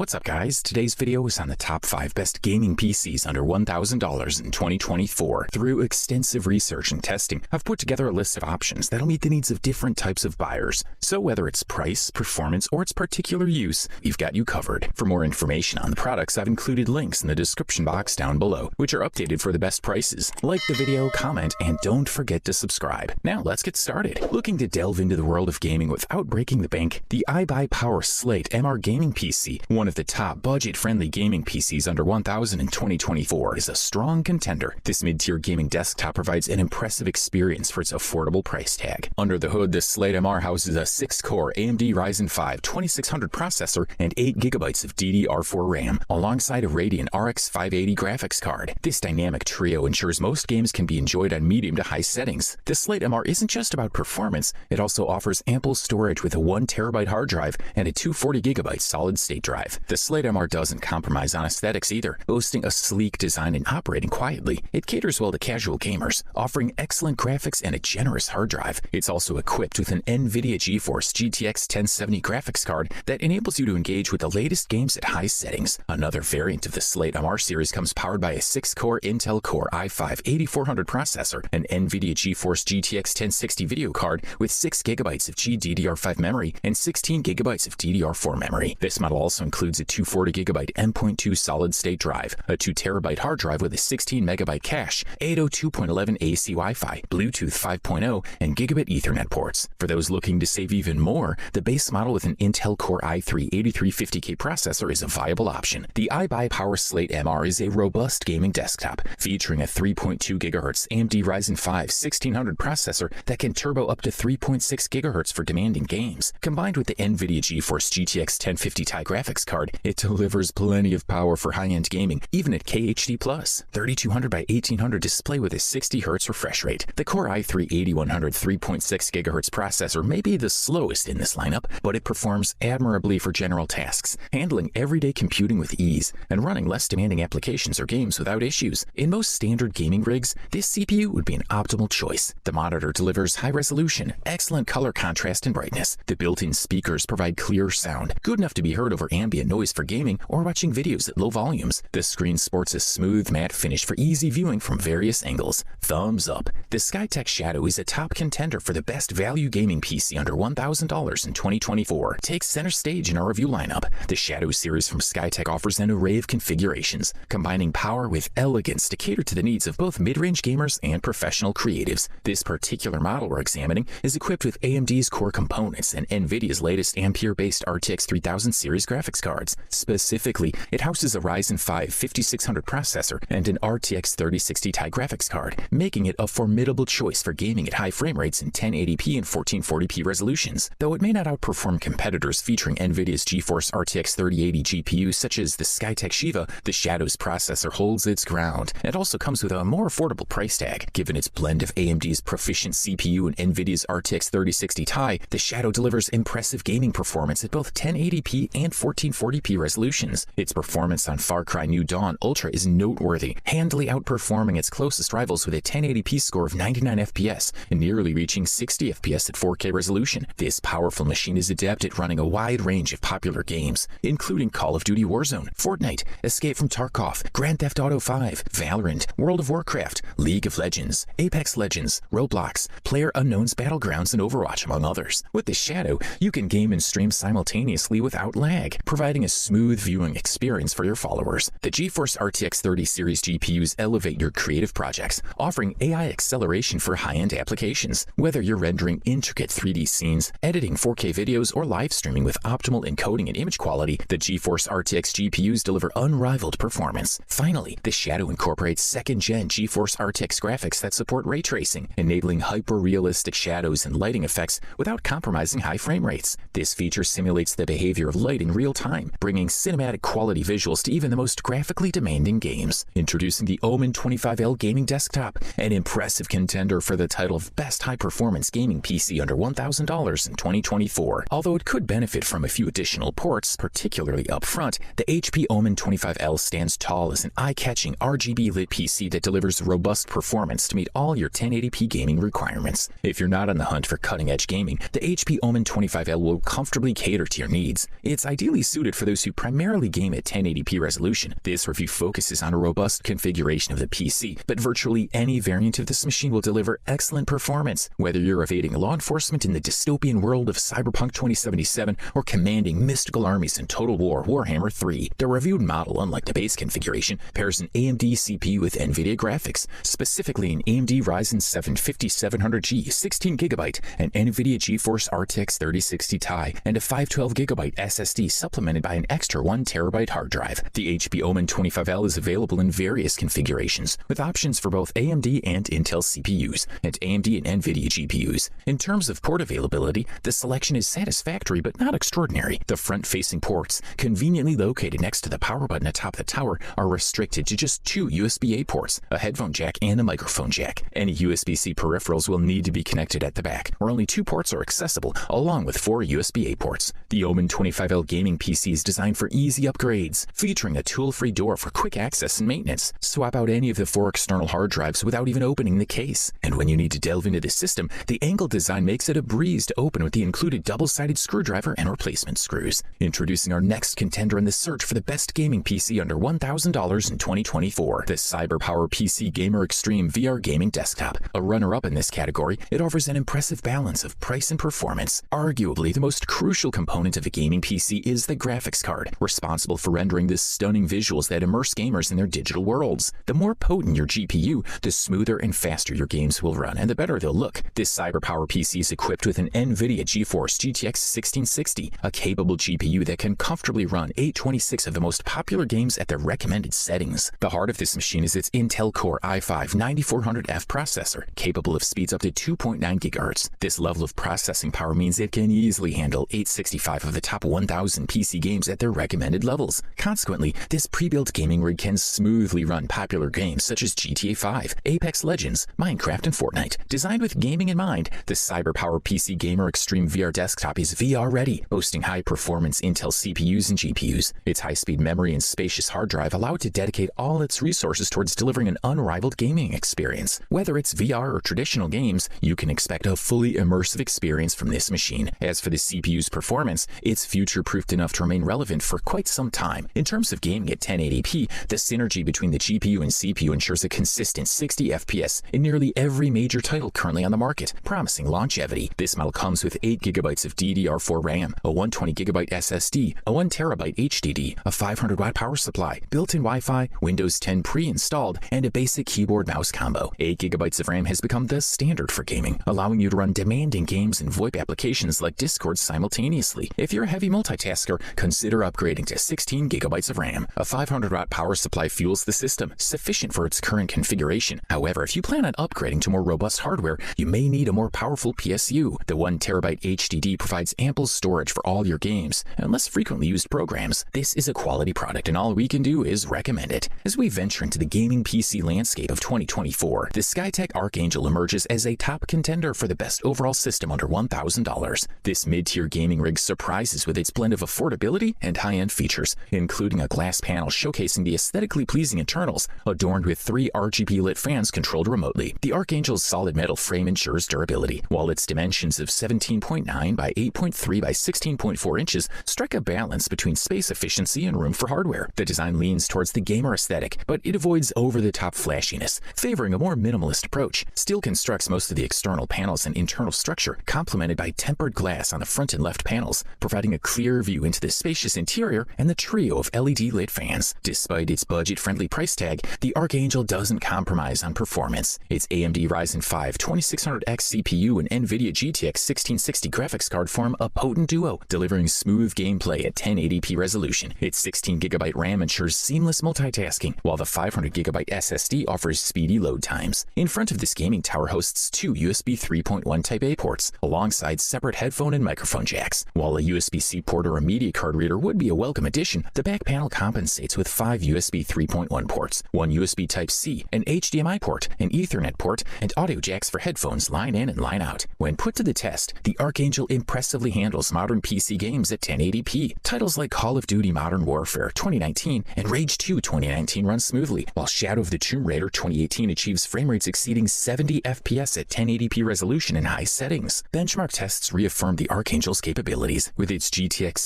What's up guys? Today's video is on the top 5 best gaming PCs under $1,000 in 2024. Through extensive research and testing, I've put together a list of options that'll meet the needs of different types of buyers. So whether it's price, performance, or its particular use, we've got you covered. For more information on the products, I've included links in the description box down below, which are updated for the best prices. Like the video, comment, and don't forget to subscribe. Now let's get started. Looking to delve into the world of gaming without breaking the bank? The iBUYPOWER SlateMR Gaming PC, one of the top budget-friendly gaming PCs under $1,000 in 2024, is a strong contender. This mid-tier gaming desktop provides an impressive experience for its affordable price tag. Under the hood, the SlateMR houses a 6-core AMD Ryzen 5 2600 processor and 8 GB of DDR4 RAM, alongside a Radeon RX 580 graphics card. This dynamic trio ensures most games can be enjoyed on medium to high settings. The SlateMR isn't just about performance, it also offers ample storage with a 1 TB hard drive and a 240 GB solid-state drive. The SlateMR doesn't compromise on aesthetics either, boasting a sleek design and operating quietly. It caters well to casual gamers, offering excellent graphics and a generous hard drive. It's also equipped with an NVIDIA GeForce GTX 1070 graphics card that enables you to engage with the latest games at high settings. Another variant of the SlateMR series comes powered by a 6-core Intel Core i5 8400 processor, an NVIDIA GeForce GTX 1060 video card with 6 GB of GDDR5 memory and 16 GB of DDR4 memory. This model also includes a 240 GB M.2 solid-state drive, a 2 TB hard drive with a 16 MB cache, 802.11 AC Wi-Fi, Bluetooth 5.0, and gigabit Ethernet ports. For those looking to save even more, the base model with an Intel Core i3 8350K processor is a viable option. The iBUYPOWER SlateMR is a robust gaming desktop, featuring a 3.2 GHz AMD Ryzen 5 1600 processor that can turbo up to 3.6 GHz for demanding games. Combined with the NVIDIA GeForce GTX 1050 Ti graphics card, it delivers plenty of power for high-end gaming, even at KHD+. 3200 by 1800 display with a 60 Hz refresh rate. The Core i3 8100 3.6 GHz processor may be the slowest in this lineup, but it performs admirably for general tasks, handling everyday computing with ease and running less demanding applications or games without issues. In most standard gaming rigs, this CPU would be an optimal choice. The monitor delivers high resolution, excellent color contrast and brightness. The built-in speakers provide clear sound, good enough to be heard over ambient noise for gaming or watching videos at low volumes. The screen sports a smooth matte finish for easy viewing from various angles. Thumbs up. The Skytech Shadow is a top contender for the best value gaming PC under $1,000 in 2024. Takes center stage in our review lineup. The Shadow series from Skytech offers an array of configurations, combining power with elegance to cater to the needs of both mid-range gamers and professional creatives. This particular model we're examining is equipped with AMD's core components and NVIDIA's latest Ampere-based RTX 3000 series graphics cards. Specifically, it houses a Ryzen 5 5600 processor and an RTX 3060 Ti graphics card, making it a formidable choice for gaming at high frame rates in 1080p and 1440p resolutions. Though it may not outperform competitors featuring NVIDIA's GeForce RTX 3080 GPUs such as the Skytech Shadow, the Shadow's processor holds its ground. It also comes with a more affordable price tag. Given its blend of AMD's proficient CPU and NVIDIA's RTX 3060 Ti, the Shadow delivers impressive gaming performance at both 1080p and 1440p resolutions. Its performance on Far Cry New Dawn Ultra is noteworthy, handily outperforming its closest rivals with a 1080p score of 99 FPS and nearly reaching 60 FPS at 4K resolution. This powerful machine is adept at running a wide range of popular games, including Call of Duty Warzone, Fortnite, Escape from Tarkov, Grand Theft Auto 5, Valorant, World of Warcraft, League of Legends, Apex Legends, Roblox, PlayerUnknown's Battlegrounds, and Overwatch, among others. With the Shadow, you can game and stream simultaneously without lag, providing a smooth viewing experience for your followers. The GeForce RTX 30 series GPUs elevate your creative projects, offering AI acceleration for high-end applications. Whether you're rendering intricate 3D scenes, editing 4K videos, or live streaming with optimal encoding and image quality, the GeForce RTX GPUs deliver unrivaled performance. Finally, the Shadow incorporates second-gen GeForce RTX graphics that support ray tracing, enabling hyper-realistic shadows and lighting effects without compromising high frame rates. This feature simulates the behavior of light in real time, bringing cinematic quality visuals to even the most graphically demanding games. Introducing the OMEN 25L gaming desktop, an impressive contender for the title of best high-performance gaming PC under $1,000 in 2024. Although it could benefit from a few additional ports, particularly up front, the HP OMEN 25L stands tall as an eye-catching RGB-lit PC that delivers robust performance to meet all your 1080p gaming requirements. If you're not on the hunt for cutting-edge gaming, the HP OMEN 25L will comfortably cater to your needs. It's ideally suited good for those who primarily game at 1080p resolution. This review focuses on a robust configuration of the PC, but virtually any variant of this machine will deliver excellent performance. Whether you're evading law enforcement in the dystopian world of Cyberpunk 2077 or commanding mystical armies in Total War Warhammer 3, the reviewed model, unlike the base configuration, pairs an AMD CPU with NVIDIA graphics, specifically an AMD Ryzen 7 5700G 16GB and NVIDIA GeForce RTX 3060 Ti, and a 512GB SSD supplemented by an extra 1TB hard drive. The HP OMEN 25L is available in various configurations, with options for both AMD and Intel CPUs, and AMD and NVIDIA GPUs. In terms of port availability, the selection is satisfactory but not extraordinary. The front-facing ports, conveniently located next to the power button atop the tower, are restricted to just 2 USB-A ports, a headphone jack and a microphone jack. Any USB-C peripherals will need to be connected at the back, where only 2 ports are accessible, along with 4 USB-A ports. The OMEN 25L Gaming PC is designed for easy upgrades, featuring a tool-free door for quick access and maintenance. Swap out any of the 4 external hard drives without even opening the case. And when you need to delve into the system, the angled design makes it a breeze to open with the included double-sided screwdriver and replacement screws. Introducing our next contender in the search for the best gaming PC under $1,000 in 2024, the CyberPowerPC Gamer Xtreme VR Gaming Desktop. A runner-up in this category, it offers an impressive balance of price and performance. Arguably, the most crucial component of a gaming PC is the graphics card, responsible for rendering the stunning visuals that immerse gamers in their digital worlds. The more potent your GPU, the smoother and faster your games will run, and the better they'll look. This CyberPowerPC is equipped with an NVIDIA GeForce GTX 1660, a capable GPU that can comfortably run 826 of the most popular games at their recommended settings. The heart of this machine is its Intel Core i5 9400F processor, capable of speeds up to 2.9 GHz. This level of processing power means it can easily handle 865 of the top 1,000 PC games at their recommended levels. Consequently, this pre-built gaming rig can smoothly run popular games such as GTA 5, Apex Legends, Minecraft, and Fortnite. Designed with gaming in mind, the CyberPowerPC Gamer Xtreme VR Desktop is VR ready, boasting high-performance Intel CPUs and GPUs. Its high-speed memory and spacious hard drive allow it to dedicate all its resources towards delivering an unrivaled gaming experience. Whether it's VR or traditional games, you can expect a fully immersive experience from this machine. As for the CPU's performance, it's future-proofed enough to remain relevant for quite some time. In terms of gaming at 1080p, the synergy between the GPU and CPU ensures a consistent 60 FPS in nearly every major title currently on the market, promising longevity. This model comes with 8GB of DDR4 RAM, a 120GB SSD, a 1TB HDD, a 500-watt power supply, built-in Wi-Fi, Windows 10 pre-installed, and a basic keyboard-mouse combo. 8GB of RAM has become the standard for gaming, allowing you to run demanding games and VoIP applications like Discord simultaneously. If you're a heavy multitasker, consider upgrading to 16GB of RAM. A 500-watt power supply fuels the system, sufficient for its current configuration. However, if you plan on upgrading to more robust hardware, you may need a more powerful PSU. The 1TB HDD provides ample storage for all your games and less frequently used programs. This is a quality product, and all we can do is recommend it. As we venture into the gaming PC landscape of 2024, the Skytech Archangel emerges as a top contender for the best overall system under $1,000. This mid-tier gaming rig surprises with its blend of affordability and high-end features, including a glass panel showcasing the aesthetically pleasing internals, adorned with 3 RGB-lit fans controlled remotely. The Archangel's solid metal frame ensures durability, while its dimensions of 17.9 by 8.3 by 16.4 inches strike a balance between space efficiency and room for hardware. The design leans towards the gamer aesthetic, but it avoids over-the-top flashiness, favoring a more minimalist approach. Steel constructs most of the external panels and internal structure, complemented by tempered glass on the front and left panels, providing a clear view into the spacious interior and the trio of LED-lit fans. Despite its budget-friendly price tag, the Archangel doesn't compromise on performance. Its AMD Ryzen 5 2600X CPU and NVIDIA GTX 1660 graphics card form a potent duo, delivering smooth gameplay at 1080p resolution. Its 16GB RAM ensures seamless multitasking, while the 500GB SSD offers speedy load times. In front of this gaming tower hosts 2 USB 3.1 Type-A ports, alongside separate headphone and microphone jacks. While a USB-C port or a media card reader would be a welcome addition, the back panel compensates with 5 USB 3.1 ports, 1 USB Type-C, an HDMI port, an Ethernet port, and audio jacks for headphones line in and line out. When put to the test, the Archangel impressively handles modern PC games at 1080p. Titles like Call of Duty Modern Warfare 2019 and Rage 2 2019 run smoothly, while Shadow of the Tomb Raider 2018 achieves frame rates exceeding 70 FPS at 1080p resolution in high settings. Benchmark tests reaffirm the Archangel's capabilities. With its GTX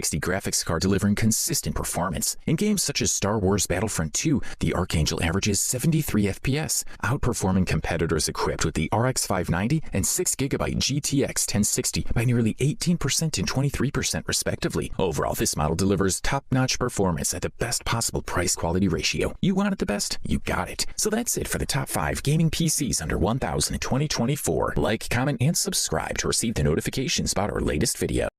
1060 graphics card delivering consistent performance. In games such as Star Wars Battlefront 2, the Archangel averages 73 FPS, outperforming competitors equipped with the RX 590 and 6GB GTX 1060 by nearly 18% and 23% respectively. Overall, this model delivers top-notch performance at the best possible price-quality ratio. You wanted the best? You got it. So that's it for the top 5 gaming PCs under 1,000 in 2024. Like, comment, and subscribe to receive the notifications about our latest video.